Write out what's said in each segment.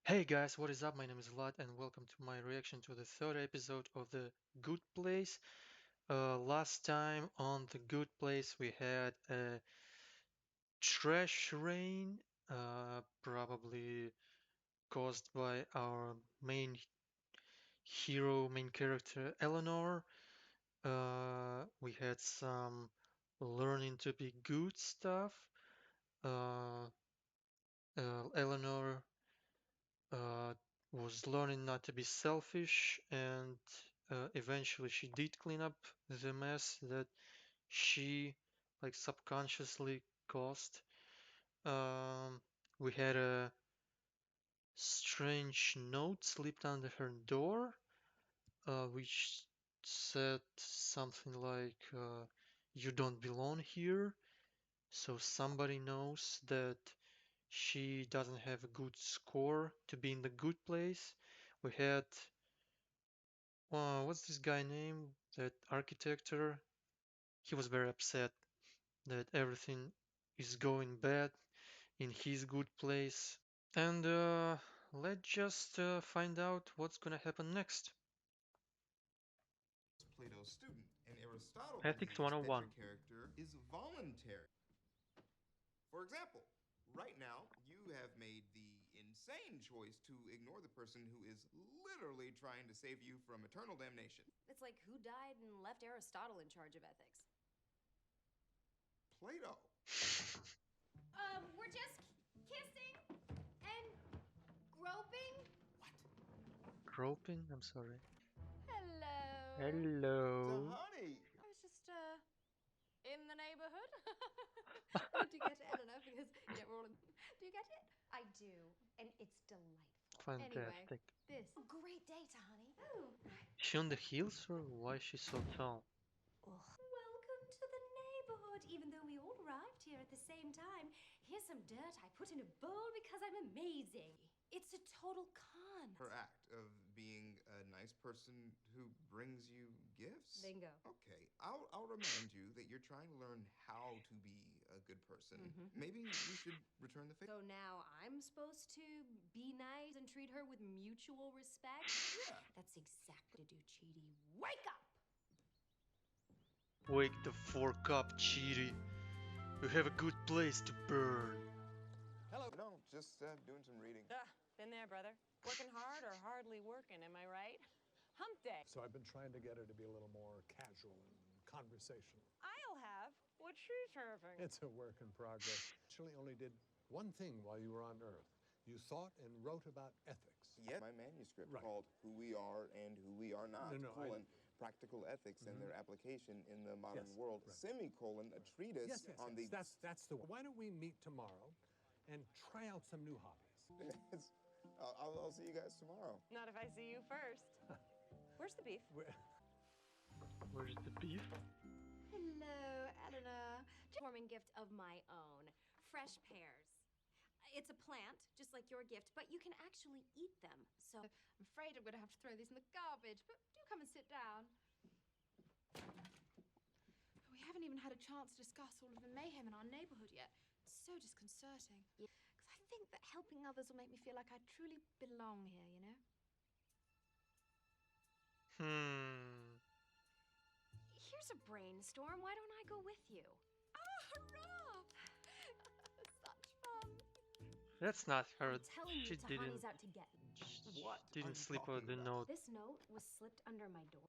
Hey guys, what is up? My name is Vlad, and welcome to my reaction to the third episode of The Good Place. Last time on The Good Place, we had a trash rain, probably caused by our main hero, main character, Eleanor. We had some learning to be good stuff. Uh, Eleanor uh, was learning not to be selfish, and eventually she did clean up the mess that she like subconsciously caused. Um, we had a strange note slipped under her door, which said something like, "You don't belong here." So somebody knows that she doesn't have a good score to be in the good place. We had what's this guy name? That architecture. He was very upset that everything is going bad in his good place. And let's just find out what's gonna happen next. Plato's student, and Aristotle Ethics believes that 101. your character is voluntary. For example, right now, you have made the insane choice to ignore the person who is literally trying to save you from eternal damnation. It's like who died and left Aristotle in charge of ethics? Plato. We're just kissing and groping. Groping? I'm sorry. Hello. Hello. Tahani! I was just, in the neighborhood. Do you get it, Eleanor? Because, yeah, we're all in. Do you get it? I do, and it's delightful. Anyway, Fantastic. this. Oh, great day, Tahani. Oh. Is she on the hills or why is she so tall? Welcome to the neighborhood. Even though we all arrived here at the same time, here's some dirt I put in a bowl because I'm amazing. It's a total con. Her act of being a nice person who brings you gifts? Bingo. Okay, I'll remind you that you're trying to learn how to be a good person. Maybe you should return the favor. So now I'm supposed to be nice and treat her with mutual respect? Yeah. That's exactly to do, Chidi. Wake up! Wake the fork up, Chidi. You have a good place to burn. Hello. No, just doing some reading. Been there, brother. Working hard or hardly working, am I right? Hump day. So I've been trying to get her to be a little more casual and conversational. I'll have what she's serving. It's a work in progress. Actually only did one thing while you were on Earth. You thought and wrote about ethics. Yeah, my manuscript Right. called Who We Are and Who We Are Not, No, colon, practical ethics and their application in the modern Yes, world, right. semicolon, a treatise Yes, on yes. the... That's the one. Why don't we meet tomorrow and try out some new hobbies? I'll see you guys tomorrow. Not if I see you first. Where's the beef? Where's the beef? Hello, Eleanor. Warming gift of my own. Fresh pears. It's a plant, just like your gift, but you can actually eat them. So I'm afraid I'm going to have to throw these in the garbage, but do come and sit down. We haven't even had a chance to discuss all of the mayhem in our neighborhood yet. It's so disconcerting. Because I think that helping others will make me feel like I truly belong here, you know? Here's a brainstorm. Why don't I go with you? Oh, hurrah! Such fun. That's not her. I'm telling you, She didn't. Tahani's out to get me. What Didn't are you slip out talking the about? note. This note was slipped under my door.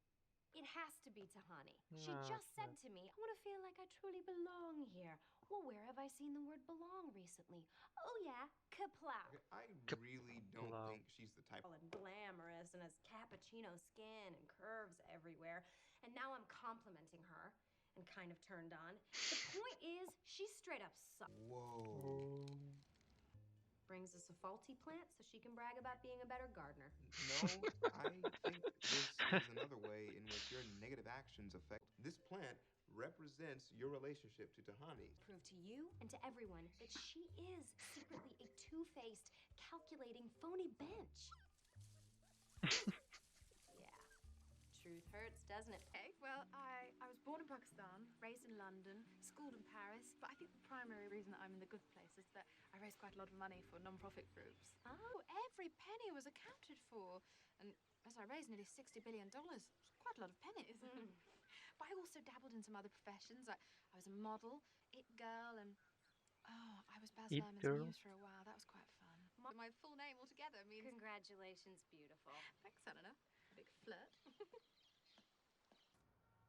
It has to be Tahani. She No, just it's said not. to me, I want to feel like I truly belong here. Well, where have I seen the word belong recently? Oh, yeah, kaplow. I really don't Wow. think she's the type... And glamorous and has cappuccino skin and curves everywhere. And now I'm complimenting her and kind of turned on. The point is, she's straight up Whoa. brings us a faulty plant so she can brag about being a better gardener. No, I think this is another way in which your negative actions affect... This plant represents your relationship to Tahani. Prove to you and to everyone that she is secretly a two-faced, calculating, phony bench. Yeah. Truth hurts, doesn't it? Okay, well, I was born in Pakistan, raised in London, schooled in Paris, but I think the primary reason that I'm in the good place is that I raise quite a lot of money for non-profit groups. Oh, Every was accounted for. And as I raised nearly $60 billion, it's quite a lot of pennies. But I also dabbled in some other professions. I was a model, it girl, and I was Baz It Luhrmann's girl. muse for a while. That was quite fun. My full name altogether means... Congratulations, beautiful. Thanks, Eleanor. A big flirt.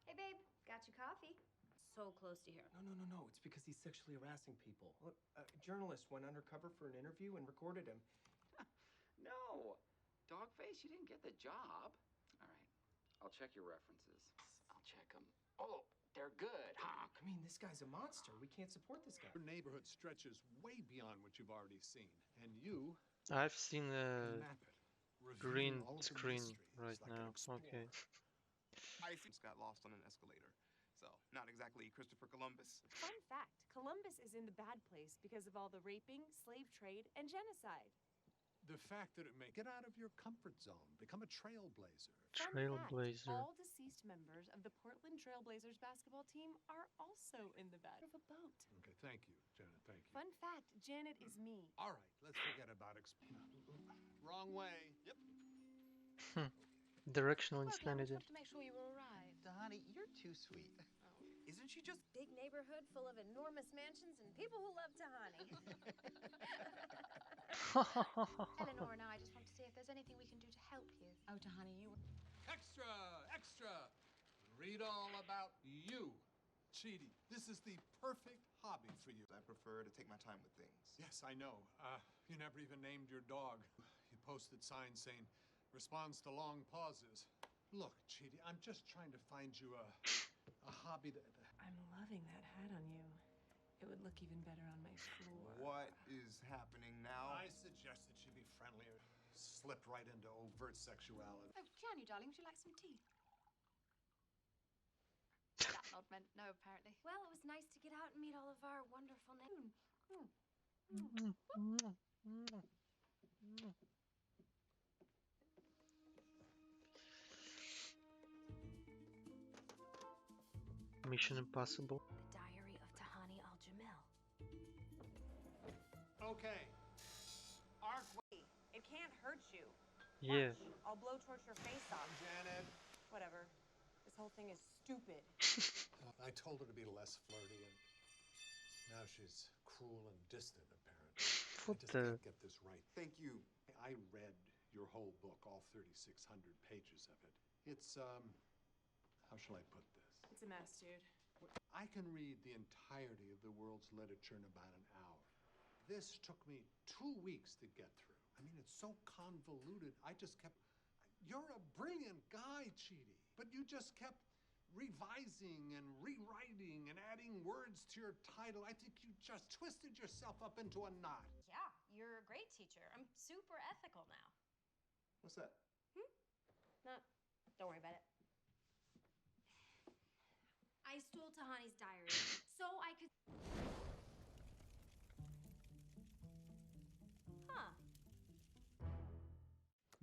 Hey, babe, got you coffee. So close to here. No. It's because he's sexually harassing people. Look, a journalist went undercover for an interview and recorded him. No. Dogface, you didn't get the job. All right. I'll check your references. I'll check them. Oh, they're good, huh? I mean, this guy's a monster. We can't support this guy. Your neighborhood stretches way beyond what you've already seen, and you I've seen a map it. green revealing all of the screen mysteries right like an now. explorer. Okay. I just got lost on an escalator. So, not exactly Christopher Columbus. Fun fact, Columbus is in the bad place because of all the raping, slave trade, and genocide. The fact that it may get out of your comfort zone, become a trailblazer. Fun Trailblazer. fact, all deceased members of the Portland Trailblazers basketball team are also in the back of a boat. Okay, thank you, Janet, thank you. Fun fact, Janet is me. All right, let's forget about wrong way. Yep. Directional Well, Glenn, we insanity. just wanted to make sure you were all right. Tahani, you're too sweet. Isn't she just... Big neighborhood full of enormous mansions and people who love Tahani. Eleanor and I just want to see if there's anything we can do to help you. Oh, Tahani, you... Extra, extra. Read all about you, Chidi. This is the perfect hobby for you. I prefer to take my time with things. Yes, I know. You never even named your dog. You posted signs saying, responds to long pauses. Look, Chidi, I'm just trying to find you a hobby that... I'm loving that hat on you. It would look even better on my floor. What is happening now? I suggested she be friendlier. Slipped right into overt sexuality. Oh, Gianni, darling, would you like some tea? That nod meant no, apparently. Well, it was nice to get out and meet all of our wonderful neighbors. Mission Impossible. The Diary of Tahani Al-Jamil. Okay. Arc. It can't hurt you. Yeah. Watch, I'll blowtorch your face off. Janet. Whatever. This whole thing is stupid. I told her to be less flirty, and now she's cruel and distant, apparently. What I just the... can't get this right. Thank you. I read your whole book, all 3,600 pages of it. It's, how shall I put this? It's a mess, dude. I can read the entirety of the world's literature in about an hour. This took me 2 weeks to get through. I mean, it's so convoluted. I just kept... You're a brilliant guy, Chidi, but you just kept revising and rewriting and adding words to your title. I think you just twisted yourself up into a knot. Yeah, you're a great teacher. I'm super ethical now. What's that? Don't worry about it. I stole Tahani's diary so I could... Huh.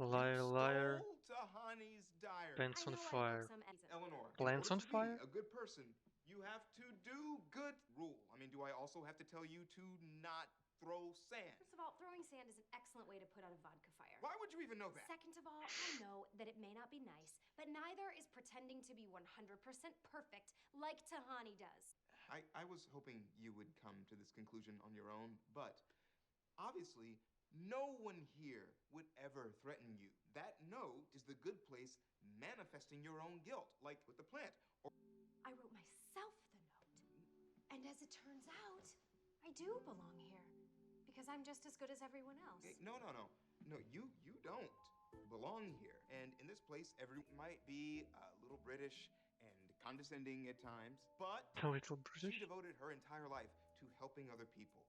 Liar, liar. Stole Tahani's diary. Pants on fire. Eleanor, Plants in on order to fire? be a good person, you have to do good rule. I mean, do I also have to tell you to not throw sand? First of all, throwing sand is an excellent way to put out a vodka fire. Why would you even know that? Second of all, I know that it may not be nice, but neither is pretending to be 100% perfect like Tahani does. I was hoping you would come to this conclusion on your own, but obviously, no one here would ever threaten you. That note is the good place manifesting your own guilt, like with the plant. I wrote myself the note. And as it turns out, I do belong here. Because I'm just as good as everyone else. No, you don't belong here. And in this place, everyone might be a little British and condescending at times, but A little she British. devoted her entire life to helping other people.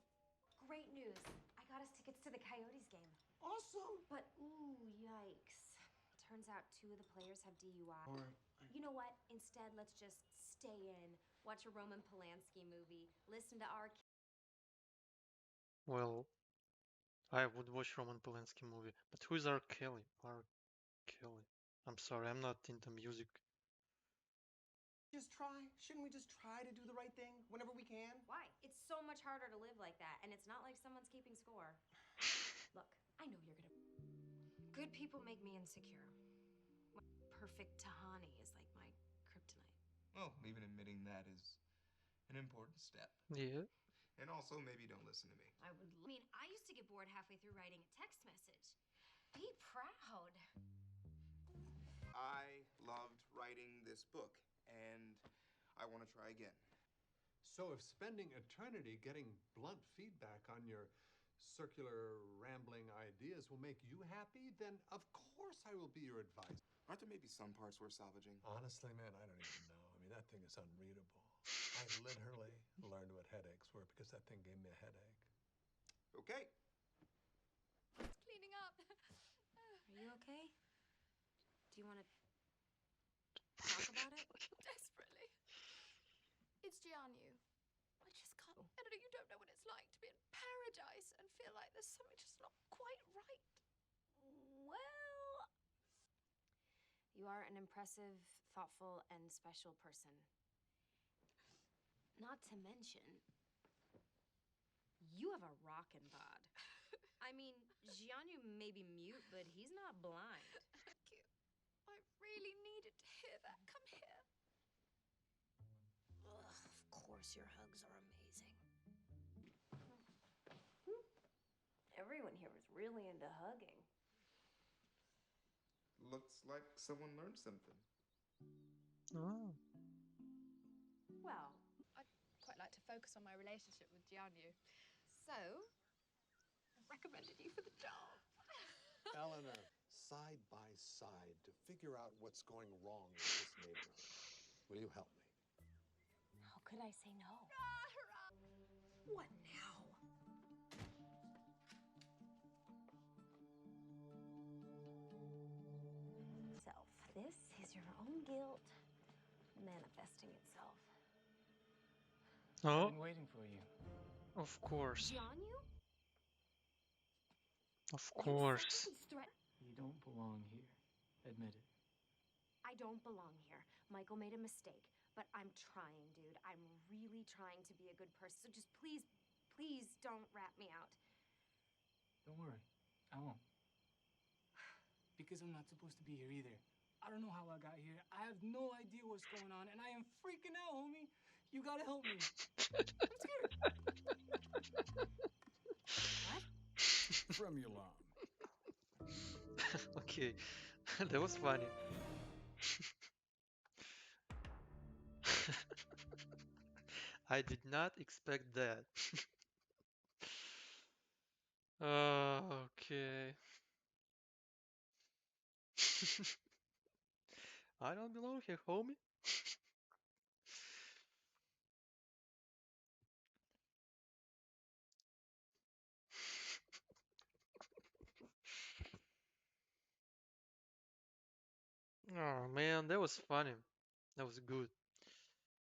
Great news. I got us tickets to the Coyotes game. Awesome! But, ooh, yikes. Turns out 2 of the players have DUI. You know what? Instead, let's just stay in, watch a Roman Polanski movie, listen to our... Well, I would watch Roman Polanski movie, but who is R. Kelly? R. Kelly. I'm sorry, I'm not into music. Just try. Shouldn't we just try to do the right thing whenever we can? Why? It's so much harder to live like that, and it's not like someone's keeping score. Look, I know you're gonna... Good people make me insecure. Perfect Tahani is like my kryptonite. Well, even admitting that is an important step. Yeah. And also, maybe don't listen to me. I used to get bored halfway through writing a text message. Be proud. I loved writing this book, and I want to try again. So if spending eternity getting blunt feedback on your circular, rambling ideas will make you happy, then of course I will be your advisor. Aren't there maybe some parts worth salvaging? Honestly, man, I don't even know. I mean, that thing is unreadable. I literally learned what headaches were because that thing gave me a headache. Okay. It's cleaning up. Are you okay? Do you want to talk about it? Desperately. It's Jianyu. I just can't. Editor, you don't know what it's like to be in paradise and feel like there's something just not quite right. Well, you are an impressive, thoughtful, and special person. Not to mention, you have a rockin' bod. I mean, Jianyu may be mute, but he's not blind. Thank you. I really needed to hear that. Come here. Ugh, of course, your hugs are amazing. Everyone here was really into hugging. Looks like someone learned something. Oh. Well, I'd quite like to focus on my relationship with Jianyu. So, I recommended you for the job. Eleanor, side by side to figure out what's going wrong with this neighborhood. Will you help me? How could I say no? What now? Self. This is your own guilt manifesting itself. I've Oh, been waiting for you. of course. Jianyu? Of You said course. he's threatened. You don't belong here. Admit it. I don't belong here. Michael made a mistake, but I'm trying, dude. I'm really trying to be a good person. So just please, please don't rat me out. Don't worry. I won't. Because I'm not supposed to be here either. I don't know how I got here. I have no idea what's going on, and I am freaking out, homie. You gotta help me. I'm scared. What? From your mom. Okay, that was funny. I did not expect that. Okay. I don't belong here, homie. Oh man, that was funny. That was good.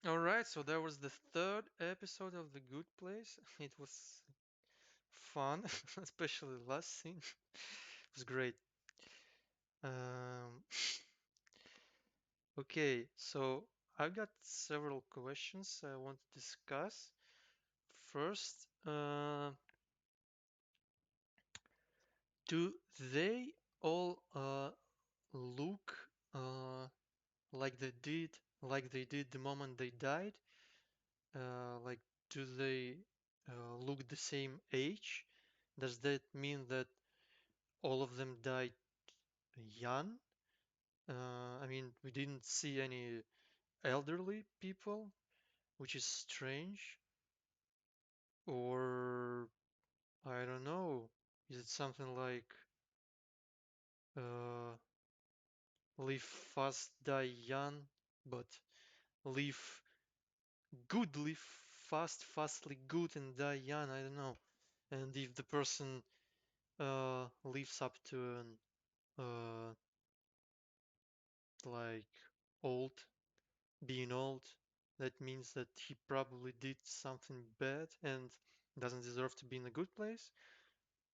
Alright, so that was the third episode of The Good Place. It was fun, especially the last scene. It was great. Um, okay, so I've got several questions I want to discuss. First, do they all look like they did the moment they died? Like, do they look the same age? Does that mean that all of them died young? I mean, we didn't see any elderly people, which is strange. Or I don't know. Is it something like uh, live fast, die young, but live good, live fast, fastly good, and die young? I don't know. And if the person lives up to an like old, being old, that means that he probably did something bad and doesn't deserve to be in a good place.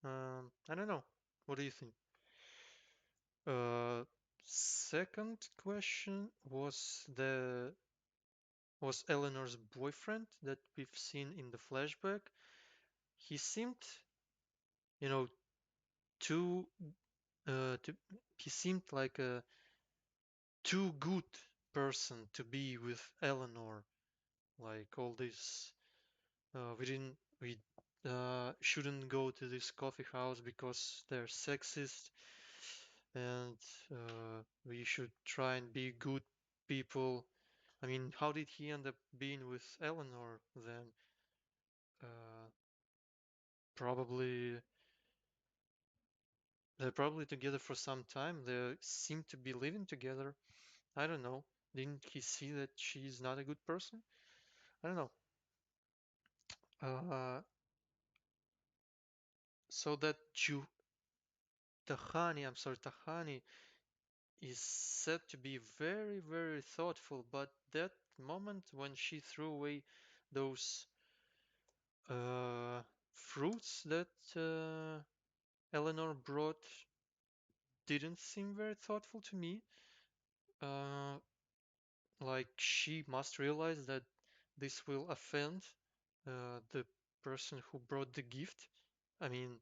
I don't know. What do you think? Uh, Second question was Eleanor's boyfriend that we've seen in the flashback. He seemed, you know, too he seemed like a too good person to be with Eleanor. Like all this, we shouldn't go to this coffee house because they're sexist, and we should try and be good people. I mean, how did he end up being with Eleanor then? Uh, probably they're probably together for some time. They seem to be living together. I don't know. Didn't he see that she's not a good person? I don't know. Uh, so that Tahani, I'm sorry, Tahani is said to be very, very thoughtful, but that moment when she threw away those uh, fruits that Eleanor brought didn't seem very thoughtful to me. Uh, like she must realize that this will offend the person who brought the gift. I mean,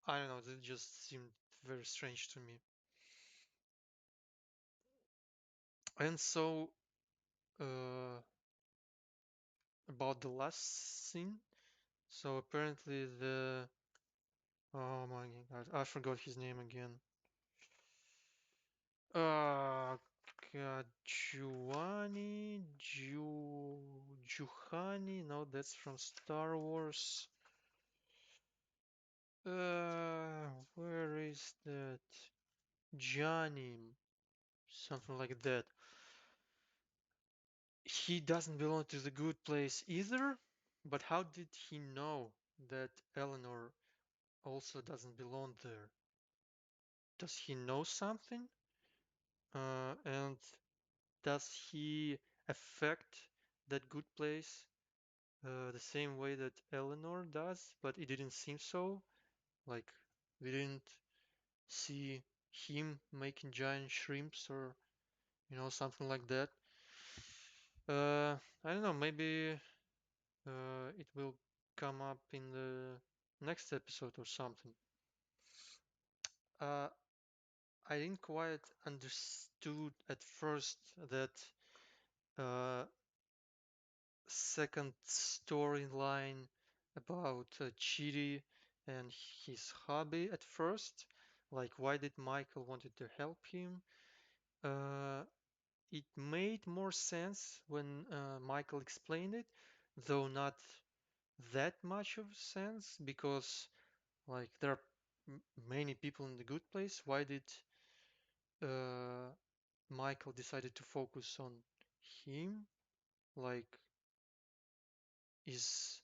I don't know, that just seemed very strange to me. And so, uh, about the last scene, so apparently oh my god, I forgot his name again. Uh, God, Juhani, no, that's from Star Wars. Where is that? Johnny, something like that. He doesn't belong to the good place either, but how did he know that Eleanor also doesn't belong there? Does he know something? And does he affect that good place the same way that Eleanor does? But it didn't seem so. Like, we didn't see him making giant shrimps or, something like that. I don't know, maybe it will come up in the next episode or something. Uh, I didn't quite understood at first that uh, second storyline about Chidi and his hobby at first. Like, why did Michael wanted to help him? Uh, it made more sense when Michael explained it, though not that much of sense because like there are many people in the good place. Why did uh, Michael decided to focus on him? Like, is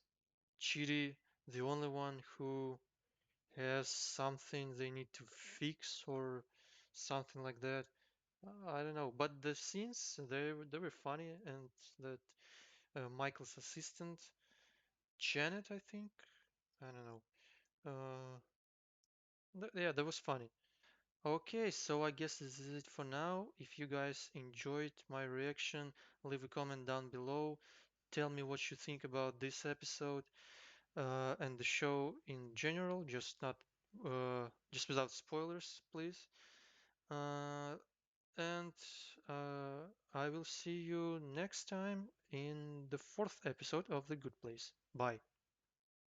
Chidi the only one who has something they need to fix or something like that? I don't know. But the scenes they were funny, and that Michael's assistant Janet, I think. I don't know. Yeah, that was funny. Okay, so I guess this is it for now. If you guys enjoyed my reaction, leave a comment down below. Tell me what you think about this episode and the show in general, just without spoilers, please. Uh, and I will see you next time in the fourth episode of The Good Place. Bye.